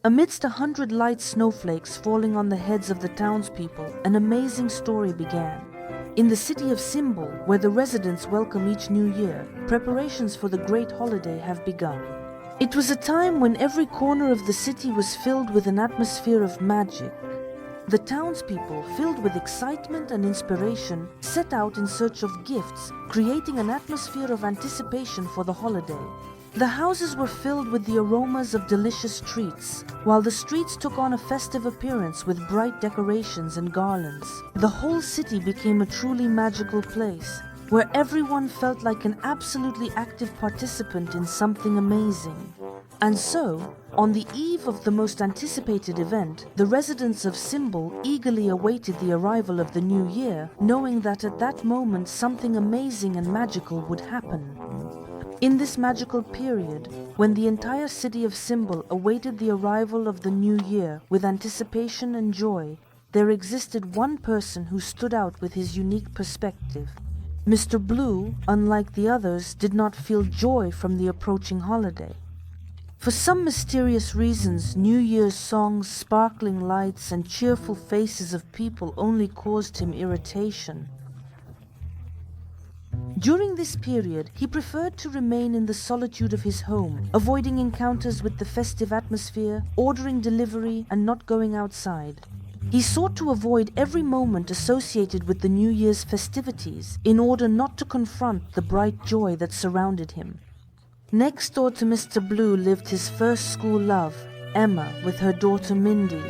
Amidst 100 light snowflakes falling on the heads of the townspeople, an amazing story began. In the city of Symbol, where the residents welcome each new year, preparations for the great holiday have begun. It was a time when every corner of the city was filled with an atmosphere of magic. The townspeople, filled with excitement and inspiration, set out in search of gifts, creating an atmosphere of anticipation for the holiday. The houses were filled with the aromas of delicious treats, while the streets took on a festive appearance with bright decorations and garlands. The whole city became a truly magical place, where everyone felt like an absolutely active participant in something amazing. And so, on the eve of the most anticipated event, the residents of Symbol eagerly awaited the arrival of the new year, knowing that at that moment something amazing and magical would happen. In this magical period, when the entire city of Symbol awaited the arrival of the new year with anticipation and joy, there existed one person who stood out with his unique perspective. Mr. Blue, unlike the others, did not feel joy from the approaching holiday. For some mysterious reasons, New Year's songs, sparkling lights, and cheerful faces of people only caused him irritation. During this period, he preferred to remain in the solitude of his home, avoiding encounters with the festive atmosphere, ordering delivery, and not going outside. He sought to avoid every moment associated with the New Year's festivities in order not to confront the bright joy that surrounded him. Next door to Mr. Blue lived his first school love, Emma, with her daughter Mindy.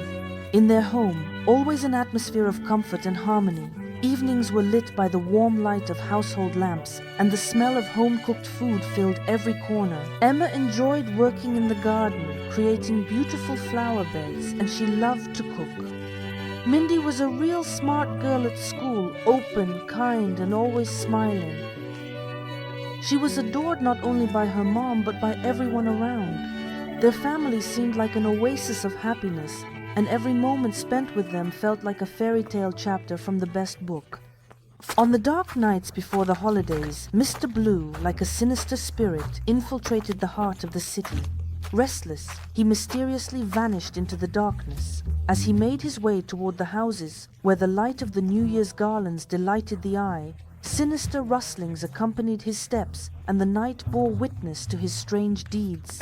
In their home, always an atmosphere of comfort and harmony. Evenings were lit by the warm light of household lamps, and the smell of home-cooked food filled every corner. Emma enjoyed working in the garden, creating beautiful flower beds, and she loved to cook. Mindy was a real smart girl at school, open, kind, and always smiling. She was adored not only by her mom, but by everyone around. Their family seemed like an oasis of happiness, and every moment spent with them felt like a fairy tale chapter from the best book. On the dark nights before the holidays, Mr. Blue, like a sinister spirit, infiltrated the heart of the city. Restless, he mysteriously vanished into the darkness. As he made his way toward the houses, where the light of the New Year's garlands delighted the eye, sinister rustlings accompanied his steps, and the night bore witness to his strange deeds.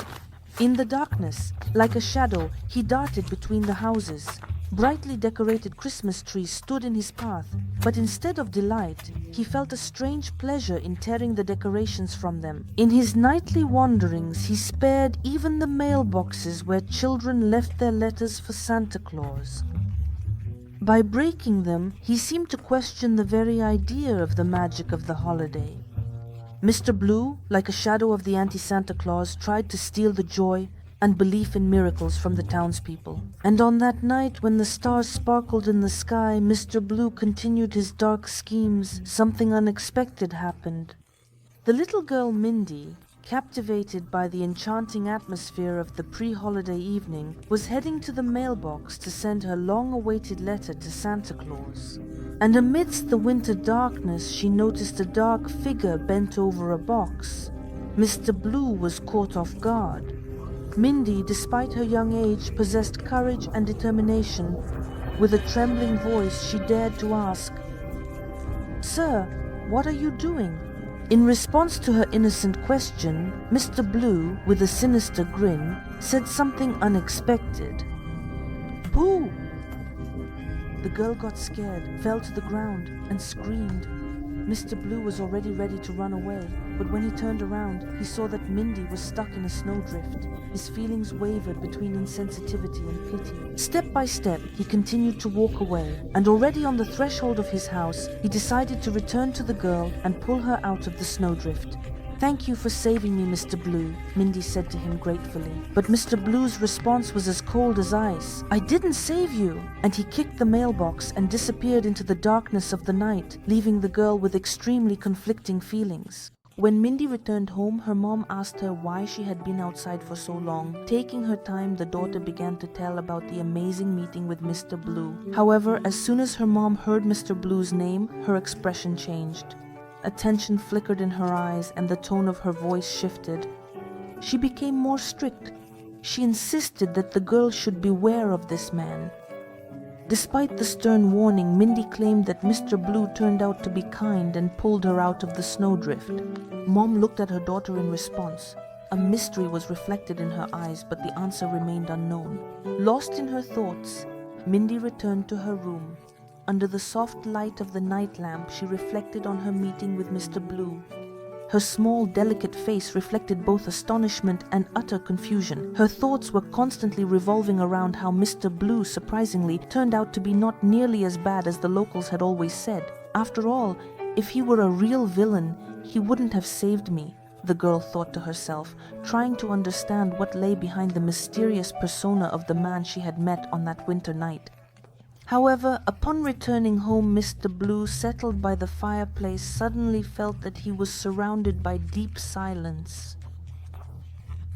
In the darkness, like a shadow, he darted between the houses. Brightly decorated Christmas trees stood in his path, but instead of delight, he felt a strange pleasure in tearing the decorations from them. In his nightly wanderings, he spared even the mailboxes where children left their letters for Santa Claus. By breaking them, he seemed to question the very idea of the magic of the holiday. Mr. Blue, like a shadow of the anti-Santa Claus, tried to steal the joy and belief in miracles from the townspeople. And on that night, when the stars sparkled in the sky, Mr. Blue continued his dark schemes. Something unexpected happened. The little girl Mindy, captivated by the enchanting atmosphere of the pre-holiday evening, was heading to the mailbox to send her long-awaited letter to Santa Claus. And amidst the winter darkness, she noticed a dark figure bent over a box. Mr. Blue was caught off guard. Mindy, despite her young age, possessed courage and determination. With a trembling voice, she dared to ask, "Sir, what are you doing?" In response to her innocent question, Mr. Blue, with a sinister grin, said something unexpected. "Boo!" The girl got scared, fell to the ground, and screamed. Mr. Blue was already ready to run away, but when he turned around, he saw that Mindy was stuck in a snowdrift. His feelings wavered between insensitivity and pity. Step by step, he continued to walk away, and already on the threshold of his house, he decided to return to the girl and pull her out of the snowdrift. "Thank you for saving me, Mr. Blue," Mindy said to him gratefully. But Mr. Blue's response was as cold as ice. "I didn't save you!" And he kicked the mailbox and disappeared into the darkness of the night, leaving the girl with extremely conflicting feelings. When Mindy returned home, her mom asked her why she had been outside for so long. Taking her time, the daughter began to tell about the amazing meeting with Mr. Blue. However, as soon as her mom heard Mr. Blue's name, her expression changed. A tension flickered in her eyes and the tone of her voice shifted. She became more strict. She insisted that the girl should beware of this man. Despite the stern warning, Mindy claimed that Mr. Blue turned out to be kind and pulled her out of the snowdrift. Mom looked at her daughter in response. A mystery was reflected in her eyes, but the answer remained unknown. Lost in her thoughts, Mindy returned to her room. Under the soft light of the night lamp, she reflected on her meeting with Mr. Blue. Her small, delicate face reflected both astonishment and utter confusion. Her thoughts were constantly revolving around how Mr. Blue, surprisingly, turned out to be not nearly as bad as the locals had always said. After all, if he were a real villain, he wouldn't have saved me, the girl thought to herself, trying to understand what lay behind the mysterious persona of the man she had met on that winter night. However, upon returning home, Mr. Blue, settled by the fireplace, suddenly felt that he was surrounded by deep silence.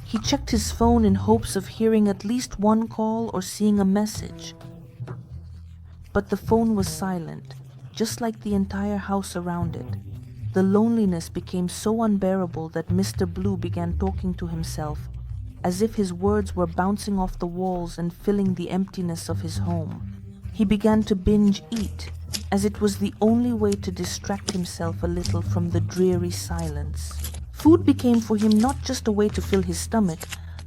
He checked his phone in hopes of hearing at least one call or seeing a message. But the phone was silent, just like the entire house around it. The loneliness became so unbearable that Mr. Blue began talking to himself, as if his words were bouncing off the walls and filling the emptiness of his home. He began to binge eat, as it was the only way to distract himself a little from the dreary silence. Food became for him not just a way to fill his stomach,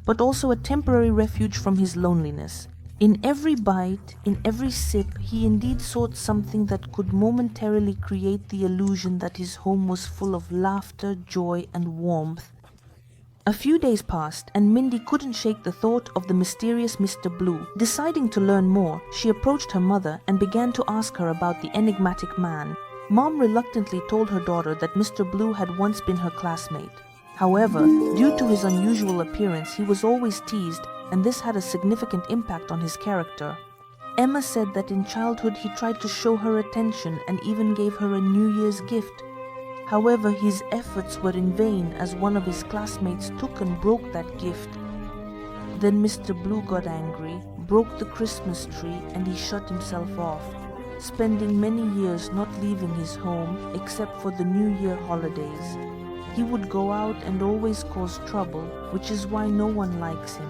but also a temporary refuge from his loneliness. In every bite, in every sip, he indeed sought something that could momentarily create the illusion that his home was full of laughter, joy, and warmth. A few days passed, and Mindy couldn't shake the thought of the mysterious Mr. Blue. Deciding to learn more, she approached her mother and began to ask her about the enigmatic man. Mom reluctantly told her daughter that Mr. Blue had once been her classmate. However, due to his unusual appearance, he was always teased, and this had a significant impact on his character. Emma said that in childhood he tried to show her attention and even gave her a New Year's gift. However, his efforts were in vain as one of his classmates took and broke that gift. Then Mr. Blue got angry, broke the Christmas tree, and he shut himself off, spending many years not leaving his home except for the New Year holidays. He would go out and always cause trouble, which is why no one likes him.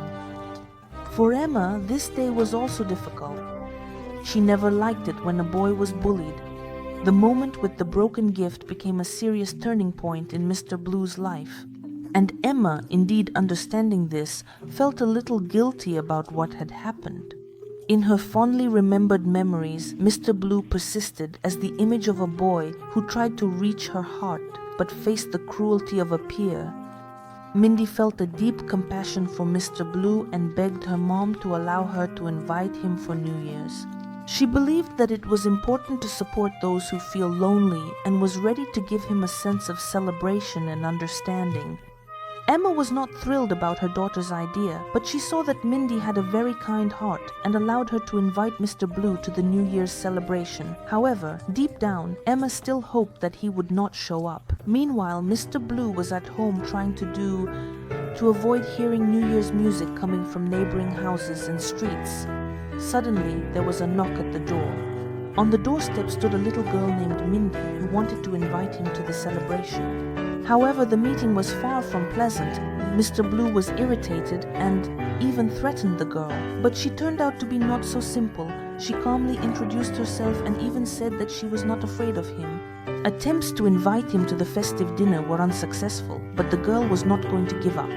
For Emma, this day was also difficult. She never liked it when a boy was bullied. The moment with the broken gift became a serious turning point in Mr. Blue's life. And Emma, indeed understanding this, felt a little guilty about what had happened. In her fondly remembered memories, Mr. Blue persisted as the image of a boy who tried to reach her heart but faced the cruelty of a peer. Mindy felt a deep compassion for Mr. Blue and begged her mom to allow her to invite him for New Year's. She believed that it was important to support those who feel lonely and was ready to give him a sense of celebration and understanding. Emma was not thrilled about her daughter's idea, but she saw that Mindy had a very kind heart and allowed her to invite Mr. Blue to the New Year's celebration. However, deep down, Emma still hoped that he would not show up. Meanwhile, Mr. Blue was at home trying to avoid hearing New Year's music coming from neighboring houses and streets. Suddenly, there was a knock at the door. On the doorstep stood a little girl named Mindy who wanted to invite him to the celebration. However, the meeting was far from pleasant. Mr. Blue was irritated and even threatened the girl. But she turned out to be not so simple. She calmly introduced herself and even said that she was not afraid of him. Attempts to invite him to the festive dinner were unsuccessful, but the girl was not going to give up.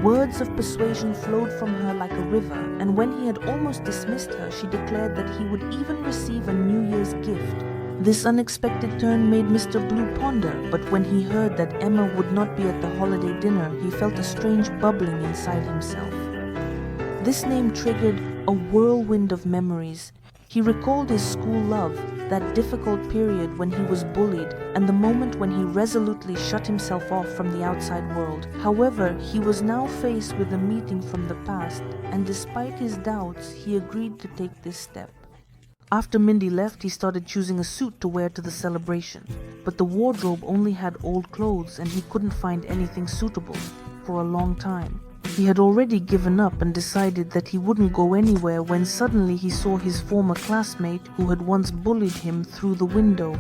Words of persuasion flowed from her like a river, and when he had almost dismissed her, she declared that he would even receive a New Year's gift. This unexpected turn made Mr. Blue ponder, but when he heard that Emma would not be at the holiday dinner, he felt a strange bubbling inside himself. This name triggered a whirlwind of memories. He recalled his school love, that difficult period when he was bullied, and the moment when he resolutely shut himself off from the outside world. However, he was now faced with a meeting from the past, and despite his doubts, he agreed to take this step. After Mindy left, he started choosing a suit to wear to the celebration, but the wardrobe only had old clothes and he couldn't find anything suitable for a long time. He had already given up and decided that he wouldn't go anywhere when suddenly he saw his former classmate who had once bullied him through the window.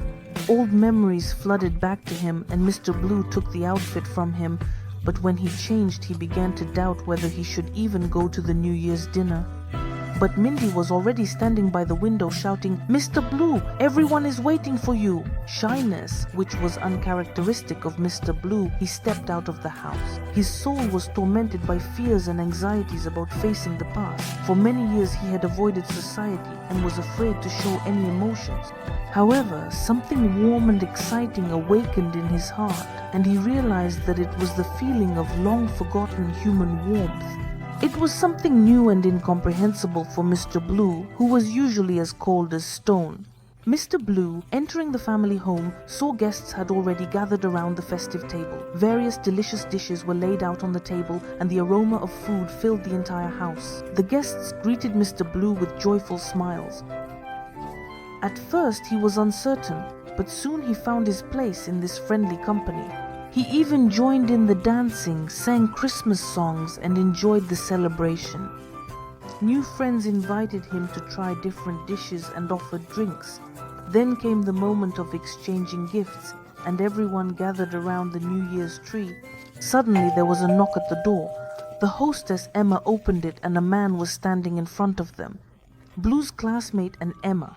Old memories flooded back to him and Mr. Blue took the outfit from him, but when he changed, he began to doubt whether he should even go to the New Year's dinner. But Mindy was already standing by the window shouting, "Mr. Blue, everyone is waiting for you." Shyness, which was uncharacteristic of Mr. Blue, he stepped out of the house. His soul was tormented by fears and anxieties about facing the past. For many years he had avoided society and was afraid to show any emotions. However, something warm and exciting awakened in his heart, and he realized that it was the feeling of long-forgotten human warmth. It was something new and incomprehensible for Mr. Blue, who was usually as cold as stone. Mr. Blue, entering the family home, saw guests had already gathered around the festive table. Various delicious dishes were laid out on the table, and the aroma of food filled the entire house. The guests greeted Mr. Blue with joyful smiles. At first he was uncertain, but soon he found his place in this friendly company. He even joined in the dancing, sang Christmas songs, and enjoyed the celebration. New friends invited him to try different dishes and offered drinks. Then came the moment of exchanging gifts, and everyone gathered around the New Year's tree. Suddenly there was a knock at the door. The hostess Emma opened it, and a man was standing in front of them. Blue's classmate and Emma.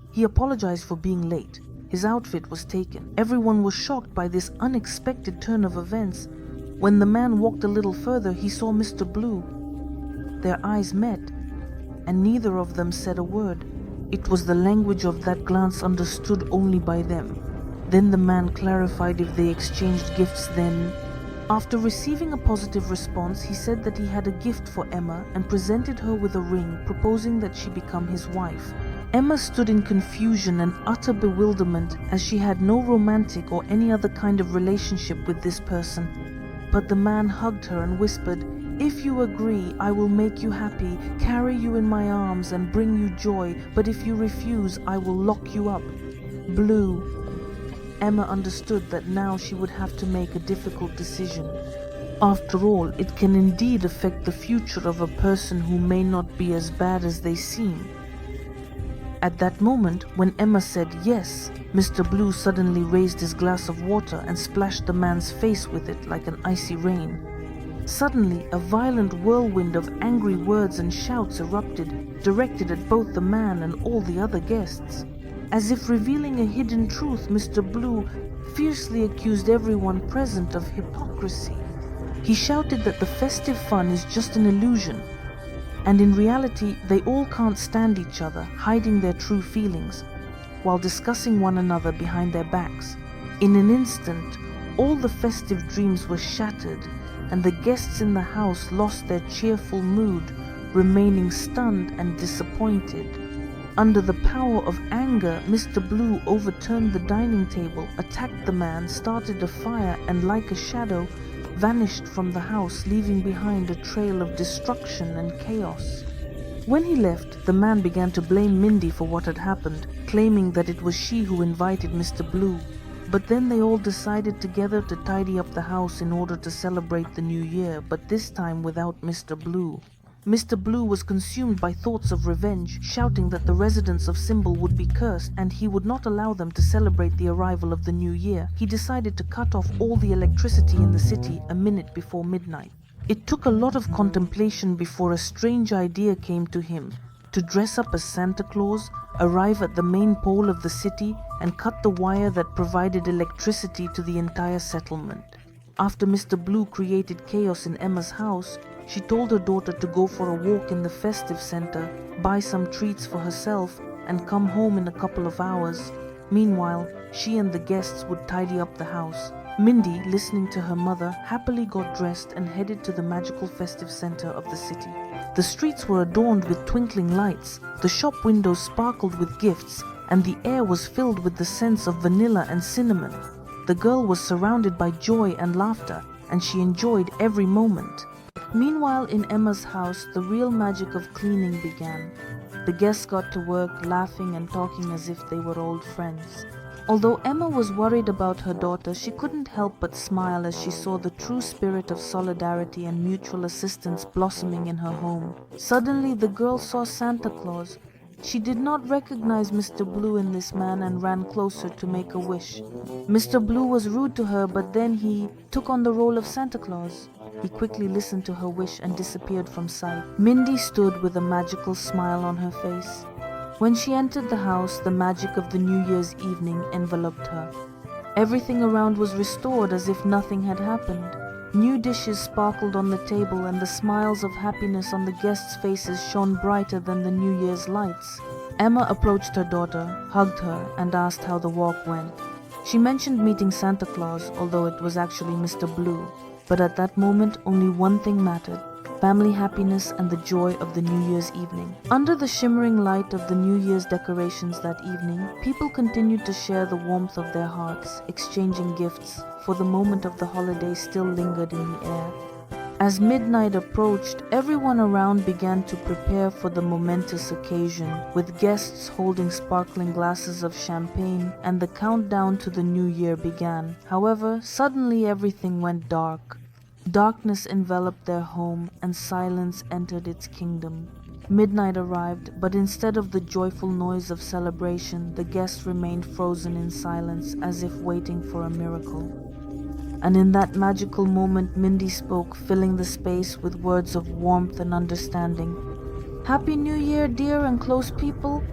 He apologized for being late. His outfit was taken. Everyone was shocked by this unexpected turn of events. When the man walked a little further, he saw Mr. Blue. Their eyes met, and neither of them said a word. It was the language of that glance understood only by them. Then the man clarified if they exchanged gifts then. After receiving a positive response, he said that he had a gift for Emma and presented her with a ring, proposing that she become his wife. Emma stood in confusion and utter bewilderment, as she had no romantic or any other kind of relationship with this person. But the man hugged her and whispered, "If you agree, I will make you happy, carry you in my arms and bring you joy, but if you refuse, I will lock you up." Blue. Emma understood that now she would have to make a difficult decision. After all, it can indeed affect the future of a person who may not be as bad as they seem. At that moment, when Emma said yes, Mr. Blue suddenly raised his glass of water and splashed the man's face with it like an icy rain. Suddenly, a violent whirlwind of angry words and shouts erupted, directed at both the man and all the other guests. As if revealing a hidden truth, Mr. Blue fiercely accused everyone present of hypocrisy. He shouted that the festive fun is just an illusion, and in reality they all can't stand each other, hiding their true feelings, while discussing one another behind their backs. In an instant, all the festive dreams were shattered, and the guests in the house lost their cheerful mood, remaining stunned and disappointed. Under the power of anger, Mr. Blue overturned the dining table, attacked the man, started a fire, and like a shadow, vanished from the house, leaving behind a trail of destruction and chaos. When he left, the man began to blame Mindy for what had happened, claiming that it was she who invited Mr. Blue. But then they all decided together to tidy up the house in order to celebrate the new year, but this time without Mr. Blue. Mr. Blue was consumed by thoughts of revenge, shouting that the residents of Symbol would be cursed and he would not allow them to celebrate the arrival of the new year. He decided to cut off all the electricity in the city a minute before midnight. It took a lot of contemplation before a strange idea came to him: to dress up as Santa Claus, arrive at the main pole of the city, and cut the wire that provided electricity to the entire settlement. After Mr. Blue created chaos in Emma's house, she told her daughter to go for a walk in the festive center, buy some treats for herself, and come home in a couple of hours. Meanwhile, she and the guests would tidy up the house. Mindy, listening to her mother, happily got dressed and headed to the magical festive center of the city. The streets were adorned with twinkling lights, the shop windows sparkled with gifts, and the air was filled with the scents of vanilla and cinnamon. The girl was surrounded by joy and laughter, and she enjoyed every moment. Meanwhile, in Emma's house, the real magic of cleaning began. The guests got to work, laughing and talking as if they were old friends. Although Emma was worried about her daughter, she couldn't help but smile as she saw the true spirit of solidarity and mutual assistance blossoming in her home. Suddenly, the girl saw Santa Claus. She did not recognize Mr. Blue in this man and ran closer to make a wish. Mr. Blue was rude to her, but then he took on the role of Santa Claus. He quickly listened to her wish and disappeared from sight. Mindy stood with a magical smile on her face. When she entered the house, the magic of the New Year's evening enveloped her. Everything around was restored as if nothing had happened. New dishes sparkled on the table, and the smiles of happiness on the guests' faces shone brighter than the New Year's lights. Emma approached her daughter, hugged her, and asked how the walk went. She mentioned meeting Santa Claus, although it was actually Mr. Blue. But at that moment, only one thing mattered: family happiness and the joy of the New Year's evening. Under the shimmering light of the New Year's decorations that evening, people continued to share the warmth of their hearts, exchanging gifts, for the moment of the holiday still lingered in the air. As midnight approached, everyone around began to prepare for the momentous occasion, with guests holding sparkling glasses of champagne, and the countdown to the new year began. However, suddenly everything went dark. Darkness enveloped their home, and silence entered its kingdom. Midnight arrived, but instead of the joyful noise of celebration, the guests remained frozen in silence, as if waiting for a miracle. And in that magical moment, Mindy spoke, filling the space with words of warmth and understanding. "Happy New Year, dear and close people.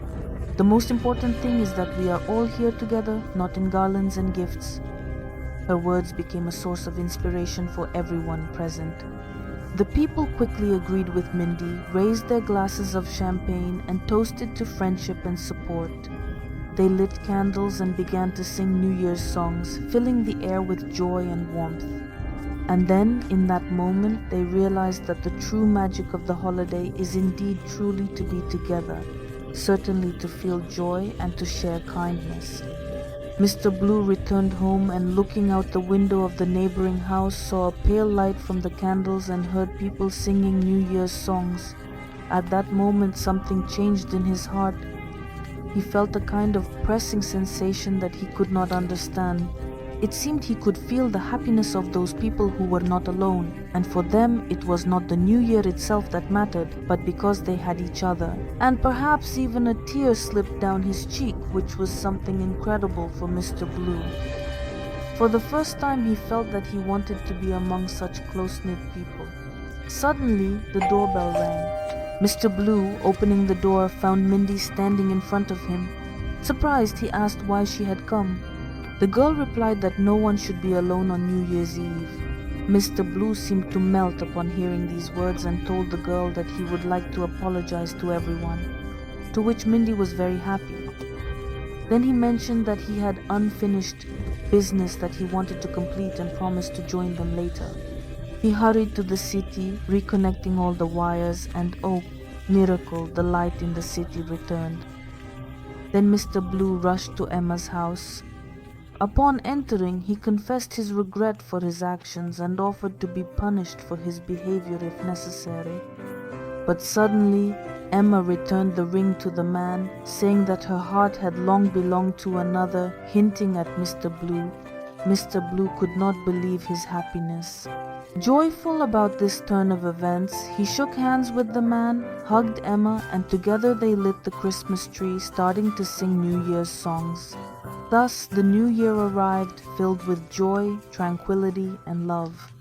The most important thing is that we are all here together, not in garlands and gifts." Her words became a source of inspiration for everyone present. The people quickly agreed with Mindy, raised their glasses of champagne, and toasted to friendship and support. They lit candles and began to sing New Year's songs, filling the air with joy and warmth. And then, in that moment, they realized that the true magic of the holiday is indeed truly to be together, certainly to feel joy and to share kindness. Mr. Blue returned home and, looking out the window of the neighboring house, saw a pale light from the candles and heard people singing New Year's songs. At that moment, something changed in his heart. He felt a kind of pressing sensation that he could not understand. It seemed he could feel the happiness of those people who were not alone, and for them it was not the new year itself that mattered, but because they had each other. And perhaps even a tear slipped down his cheek, which was something incredible for Mr. Blue. For the first time he felt that he wanted to be among such close-knit people. Suddenly, the doorbell rang. Mr. Blue, opening the door, found Mindy standing in front of him. Surprised, he asked why she had come. The girl replied that no one should be alone on New Year's Eve. Mr. Blue seemed to melt upon hearing these words and told the girl that he would like to apologize to everyone, to which Mindy was very happy. Then he mentioned that he had unfinished business that he wanted to complete and promised to join them later. He hurried to the city, reconnecting all the wires, and oh, miracle, the light in the city returned. Then Mr. Blue rushed to Emma's house. Upon entering, he confessed his regret for his actions and offered to be punished for his behavior if necessary. But suddenly, Emma returned the ring to the man, saying that her heart had long belonged to another, hinting at Mr. Blue. Mr. Blue could not believe his happiness. Joyful about this turn of events, he shook hands with the man, hugged Emma, and together they lit the Christmas tree, starting to sing New Year's songs. Thus, the new year arrived, filled with joy, tranquility, and love.